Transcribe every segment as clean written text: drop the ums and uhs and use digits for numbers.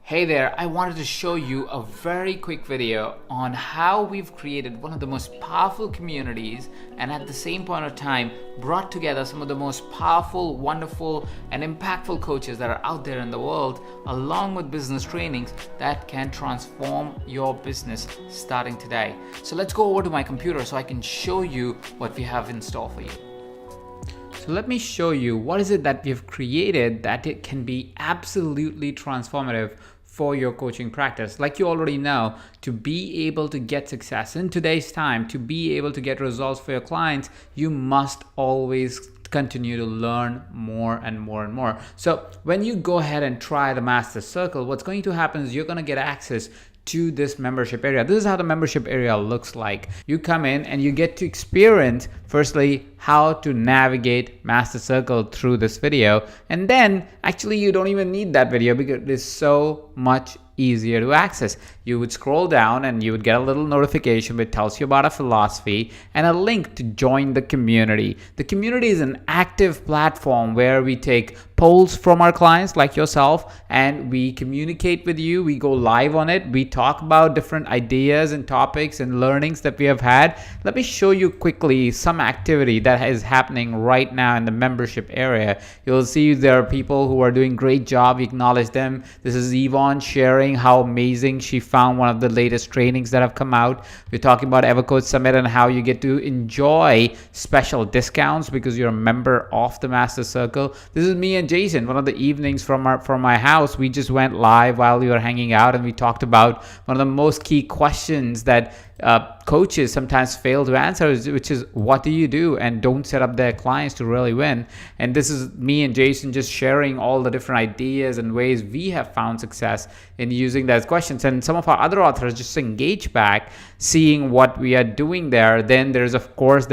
Hey there, I wanted to show you a very quick video on how we've created one of the most powerful communities and at the same point of time brought together some of the most powerful, wonderful and impactful coaches that are out there in the world, along with business trainings that can transform your business starting today. So let's go over to my computer so I can show you what we have in store for you. So let me show you what is it that we've created that it can be absolutely transformative for your coaching practice. Like you already know, to be able to get success in today's time, to be able to get results for your clients, you must always continue to learn more and more and more. So when you go ahead and try the Master Circle, what's going to happen is you're going to get access to this membership area. This is how the membership area looks like. You come in and you get to experience, firstly, how to navigate Master Circle through this video. And then actually you don't even need that video because it is so much easier to access. You would scroll down and you would get a little notification which tells you about a philosophy and a link to join the community. The community is an active platform where we take polls from our clients like yourself and we communicate with you. We go live on it. We talk about different ideas and topics and learnings that we have had. Let me show you quickly some activity that is happening right now in the membership area. You'll see there are people who are doing great job. We acknowledge them. This is Yvonne sharing how amazing she found one of the latest trainings that have come out. We're talking about EverCoach Summit and how you get to enjoy special discounts because you're a member of the Master Circle. This is me and Jason. One of the evenings from my house, we just went live while we were hanging out and we talked about one of the most key questions that coaches sometimes fail to answer, which is what do you do and don't set up their clients to really win. And this is me and Jason just sharing all the different ideas and ways we have found success in using those questions. And some of our other authors just engage back, seeing what we are doing there. Then there's reports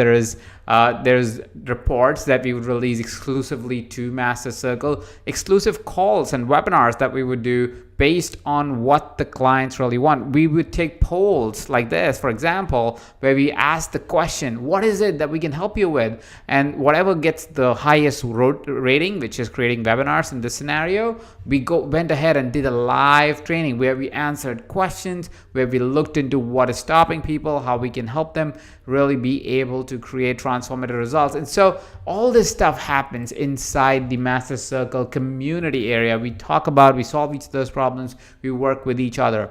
that we would release exclusively to Master Circle, exclusive calls and webinars that we would do based on what the clients really want. We would take polls like this, for example, where we ask the question, what is it that we can help you with? And whatever gets the highest rating, which is creating webinars in this scenario, we went ahead and did a live training where we answered questions, where we looked into what is stopping people, how we can help them really be able to create transformative results. And so all this stuff happens inside the Master Circle community area. We solve each of those problems, we work with each other.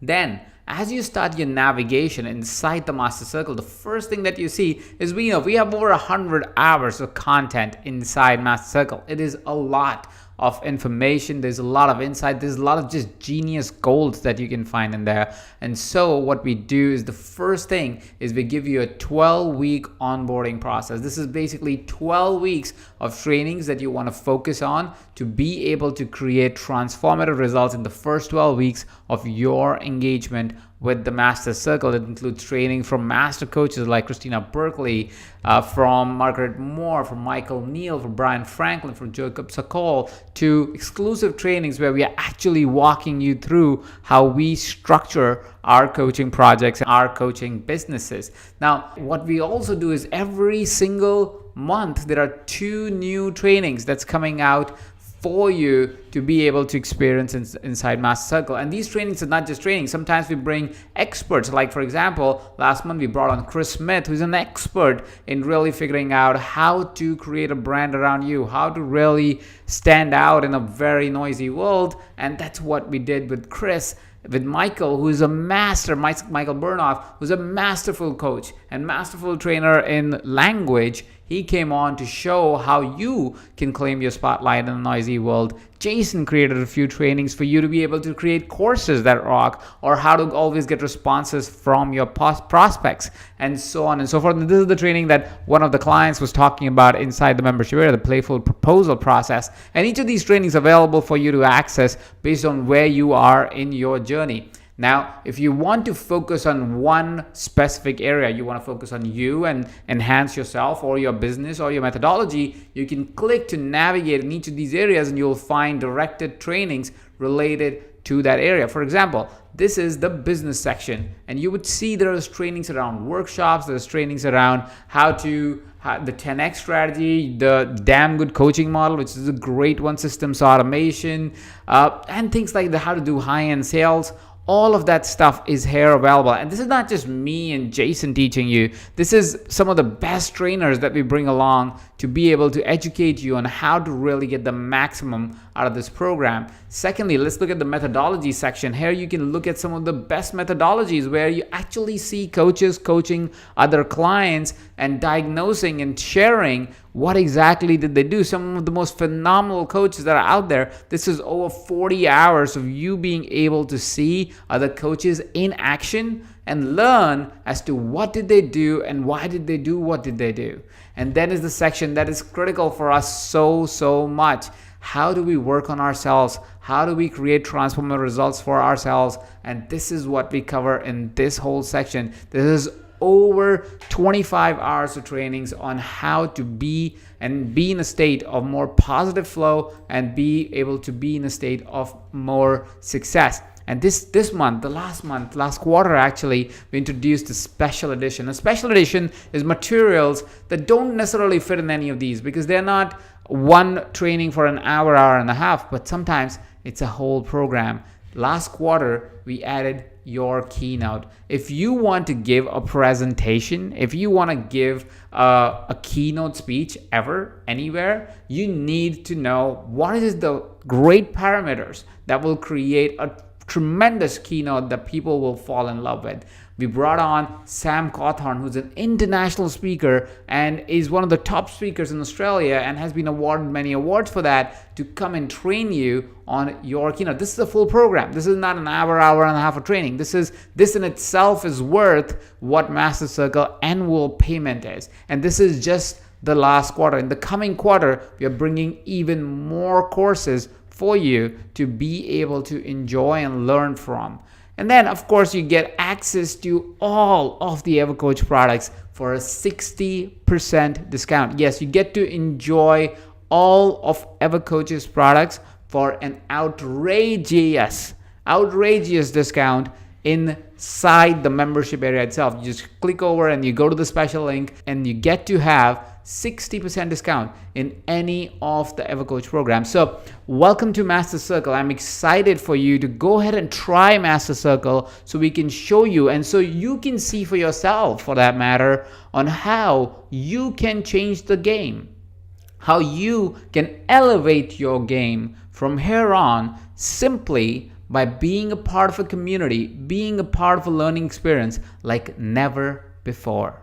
Then as you start your navigation inside the Master Circle, the first thing that you see is we have over 100 hours of content inside Master Circle. It is a lot of information. There's a lot of insight. There's a lot of just genius golds that you can find in there. And so what we do is the first thing is we give you a 12-week onboarding process. This is basically 12 weeks of trainings that you want to focus on to be able to create transformative results in the first 12 weeks of your engagement with the Master Circle. It includes training from master coaches like Christina Berkeley, from Margaret Moore, from Michael Neal, from Brian Franklin, from Jacob Sokol, to exclusive trainings where we are actually walking you through how we structure our coaching projects and our coaching businesses. Now, what we also do is every single month there are 2 new trainings that's coming out for you to be able to experience inside Master Circle. And these trainings are not just training. Sometimes we bring experts. Like for example, last month we brought on Chris Smith, who's an expert in really figuring out how to create a brand around you, how to really stand out in a very noisy world. And that's what we did with Chris. With Michael, who is a master, Michael Burnoff, who's a masterful coach and masterful trainer in language. He came on to show how you can claim your spotlight in a noisy world. Jason created a few trainings for you to be able to create courses that rock, or how to always get responses from your prospects, and so on and so forth. And this is the training that one of the clients was talking about inside the membership area, the playful proposal process. And each of these trainings are available for you to access based on where you are in your journey. Now, if you want to focus on one specific area, you want to focus on you and enhance yourself or your business or your methodology, you can click to navigate in each of these areas and you'll find directed trainings related to that area. For example, this is the business section, and you would see there's trainings around workshops, there's trainings around how the 10x strategy, the damn good coaching model, which is a great one, systems automation, and things like how to do high-end sales. All of that stuff is here available. And this is not just me and Jason teaching you. This is some of the best trainers that we bring along to be able to educate you on how to really get the maximum out of this program. Secondly, let's look at the methodology section. Here you can look at some of the best methodologies where you actually see coaches coaching other clients and diagnosing and sharing what exactly did they do. Some of the most phenomenal coaches that are out there. This is over 40 hours of you being able to see other coaches in action and learn as to what did they do and why did they do what did they do. And then is the section that is critical for us so much. How do we work on ourselves? How do we create transformative results for ourselves? And this is what we cover in this whole section. This is over 25 hours of trainings on how to be in a state of more positive flow and be able to be in a state of more success. And this month, last quarter actually, we introduced a special edition. A special edition is materials that don't necessarily fit in any of these because they're not one training for an hour and a half, but sometimes it's a whole program. Last quarter, we added your keynote. If you want to give a presentation, if you want to give a keynote speech ever, anywhere, you need to know what is the great parameters that will create a tremendous keynote that people will fall in love with. We brought on Sam Cawthorn, who's an international speaker and is one of the top speakers in Australia and has been awarded many awards for that, to come and train you on your keynote. This is a full program. This is not an hour and a half of training. This in itself is worth what Master Circle annual payment is. And this is just the last quarter. In the coming quarter, we are bringing even more courses for you to be able to enjoy and learn from. And then, of course, you get access to all of the EverCoach products for a 60% discount. Yes, you get to enjoy all of EverCoach's products for an outrageous discount inside the membership area itself. You just click over and you go to the special link and you get to have 60% discount in any of the EverCoach programs. So welcome to Master Circle. I'm excited for you to go ahead and try Master Circle so we can show you and so you can see for yourself, for that matter, on how you can change the game, how you can elevate your game from here on simply by being a part of a community, being a part of a learning experience like never before.